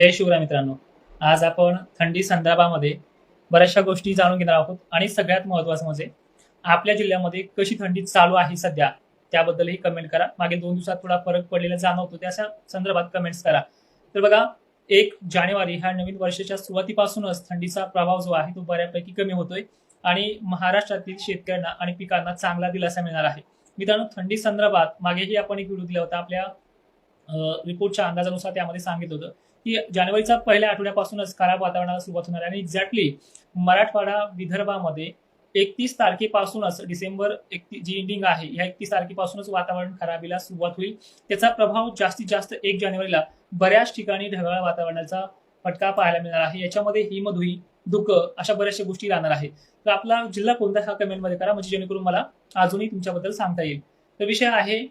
जय शिवराय मित्रांनो. आज आपण थंडी संदर्भामध्ये बऱ्याचशा गोष्टी जाणून घेणार आहोत आणि सगळ्यात महत्त्वाचं म्हणजे आपल्या जिल्ह्यामध्ये कशी थंडी चालू आहे सध्या त्याबद्दलही कमेंट करा. मागील 2 दिवसात थोडा फरक पडलेला जाणवतो त्या संदर्भात कमेंट्स करा. तर बघा, 1 जानेवारी ह्या नवीन वर्षाच्या सुरुवातीपासूनच थंडीचा प्रभाव जो आहे तो बऱ्यापैकी कमी होतोय आणि महाराष्ट्रातील शेतकऱ्यांना आणि पिकांना चांगला दिलासा मिळणार आहे. मित्रांनो, थंडी संदर्भात मागेही आपण एक व्हिडिओ दिला होता. आपल्या रिपोर्टच्या अंदाजानुसार त्यामध्ये सांगितलं होतं की जानेवारीच्या पहिल्या आठवड्यापासूनच खराब वातावरणाला सुरुवात होणार आहे आणि एक्झॅक्टली मराठवाडा विदर्भामध्ये 31 तारखेपासूनच डिसेंबर जी एंडिंग आहे ह्या 31 तारखेपासूनच वातावरण खराबीला सुरुवात होईल. त्याचा प्रभाव जास्तीत जास्त 1 जानेवारीला बऱ्याच ठिकाणी ढगाळ वातावरणाचा फटका पाहायला मिळणार आहे. याच्यामध्ये हिमधुई, धुकं अशा बऱ्याचशा गोष्टी राहणार आहे. तर आपला जिल्हा कोणता हा कमेंटमध्ये करा, म्हणजे जेणेकरून मला अजूनही तुमच्याबद्दल सांगता येईल. तर विषय आहे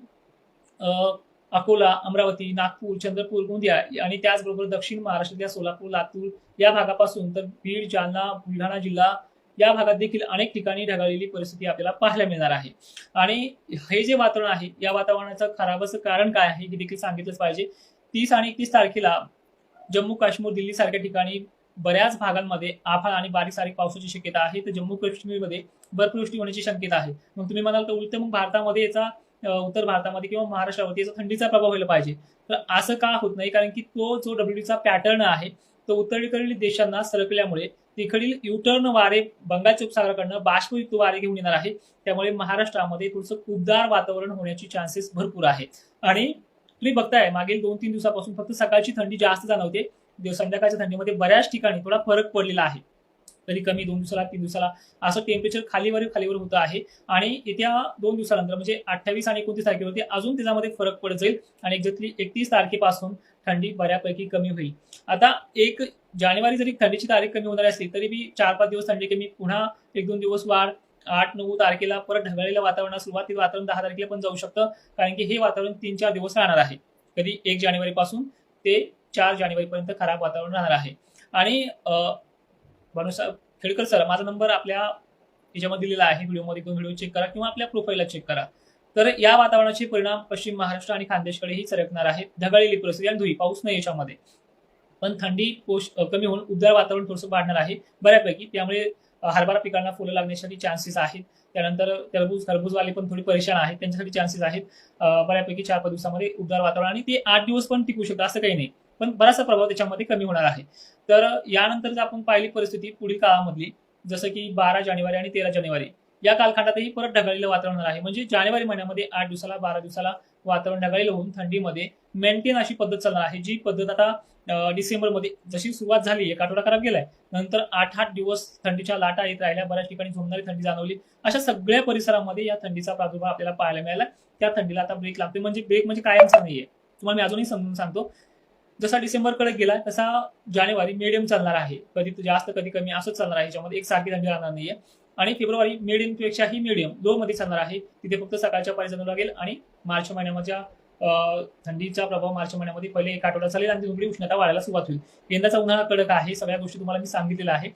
अकोला, अमरावती, नागपूर, चंद्रपूर, गोंदिया आणि त्याचबरोबर दक्षिण महाराष्ट्रातल्या सोलापूर, लातूर या भागापासून तर बीड, जालना, बुलढाणा जिल्हा या भागात देखील अनेक ठिकाणी ढगाळलेली परिस्थिती आपल्याला पाहायला मिळणार आहे. आणि हे जे वातावरण आहे या वातावरणाचं खराबच कारण काय आहे हे देखील सांगितलंच पाहिजे. 30 आणि 31 तारखेला जम्मू काश्मीर, दिल्ली सारख्या ठिकाणी बऱ्याच भागांमध्ये आभाळ आणि बारीक सारीक पावसाची शक्यता आहे. तर जम्मू काश्मीरमध्ये बर्फवृष्टी होण्याची शक्यता आहे. मग तुम्ही म्हणाल तर उलट मग भारतामध्ये याचा उत्तर भारतामध्ये किंवा महाराष्ट्रावरती याचा थंडीचा प्रभाव व्हायला पाहिजे. तर असं का होत नाही? कारण की तो जो डब्ल्यूटीचा पॅटर्न आहे तो उत्तरेकडील देशांना सरकल्यामुळे तिकडील युटर्न वारे बंगालच्या उपसागराकडनं बाष्पयुक्त वारे घेऊन येणार आहे. त्यामुळे महाराष्ट्रामध्ये थोडंसं उबदार वातावरण होण्याची चान्सेस भरपूर आहेत. आणि तुम्ही बघताय मागील 2-3 दिवसापासून फक्त सकाळची थंडी जास्त जाणवते. संध्याकाळच्या थंडीमध्ये बऱ्याच ठिकाणी थोडा फरक पडलेला आहे. कधी कमी 2 दिवसाला 3 दिवसाला असं टेम्परेचर खालीवर होतं आहे. आणि येत्या 2 दिवसानंतर म्हणजे 28 आणि 29 तारखेवरती अजून त्याच्यामध्ये फरक पडत जाईल आणि एक्झॅक्टली 31 तारखेपासून थंडी बऱ्यापैकी कमी होईल. आता 1 जानेवारी जरी थंडीची तारीख कमी होणार असली तरी बी 4-5 दिवस थंडी कमी, पुन्हा 1-2 दिवस वाढ, 8-9 तारखेला परत ढगाळलेल्या वातावरणाला सुरुवात, वातावरण 10 तारखेला पण जाऊ शकतं. कारण की हे वातावरण 3-4 दिवस राहणार आहे. कधी 1 जानेवारी पासून ते 4 जानेवारीपर्यंत खराब वातावरण राहणार आहे. आणि भानुसाहेब खेडकर सर, माझा नंबर आपल्या याच्यामध्ये दिलेला आहे. व्हिडिओमध्ये व्हिडिओ चेक करा किंवा आपल्या प्रोफाईलला चेक करा. तर या वातावरणाचे परिणाम पश्चिम महाराष्ट्र आणि खानदेशकडेही सरकणार आहेत. ढगाळलेली परिस्थिती आणि धुई, पाऊस नाही याच्यामध्ये, पण थंडी कमी होऊन उबदार वातावरण थोडंसं वाढणार आहे बऱ्यापैकी. त्यामुळे हरभरा पिकांना फुलं लागण्यासाठी चान्सेस आहेत. त्यानंतर खरबूजवाले पण थोडी परेशान आहेत, त्यांच्यासाठी चान्सेस आहेत. बऱ्यापैकी 4-5 दिवसामध्ये उबदार वातावरण आणि ते 8 दिवस पण टिकू शकतं असं काही नाही, पण बराचसा प्रभाव त्याच्यामध्ये कमी होणार आहे. तर यानंतर जर आपण पाहिली परिस्थिती पुढील काळामधली, जसं की 12 जानेवारी आणि 13 जानेवारी या कालखंडातही परत ढगाळलेलं वातावरण आहे. म्हणजे जानेवारी महिन्यामध्ये 8 दिवसाला 12 दिवसाला वातावरण ढगाळलेलं होऊन थंडीमध्ये मेंटेन अशी पद्धत चालणार आहे. जी पद्धत आता डिसेंबरमध्ये जशी सुरुवात झाली, 1 आठवडा खराब गेलाय, नंतर 8-8 दिवस थंडीच्या लाटा येत राहिल्या, बऱ्याच ठिकाणी झोंबणारी थंडी जाणवली. अशा सगळ्या परिसरामध्ये या थंडीचा प्रादुर्भाव आपल्याला पाहायला मिळाला. त्या थंडीला आता ब्रेक लागते. म्हणजे ब्रेक म्हणजे कायमचा नाहीये. तुम्हाला मी अजूनही समजून सांगतो. जसा डिसेंबरकडे गेला तसा जानेवारी मीडियम चालणार आहे. कधी जास्त कधी कमी असंच चालणार आहे. याच्यामध्ये एकसारखी थंडी राहणार नाहीये. आणि फेब्रुवारी मीडियम पेक्षाही मीडियम 2 मध्ये चालणार आहे. तिथे फक्त सकाळच्या पारी जाणवू लागेल. आणि मार्च महिन्याच्या थंडीचा प्रभाव मार्च महिन्यामध्ये पहिले 1 आठवडा चालेल आणि तिथून उष्णता वाढायला सुरुवात होईल. यंदाचा उन्हाळा कडक आहे. सगळ्या गोष्टी तुम्हाला मी सांगितलेल्या आहे.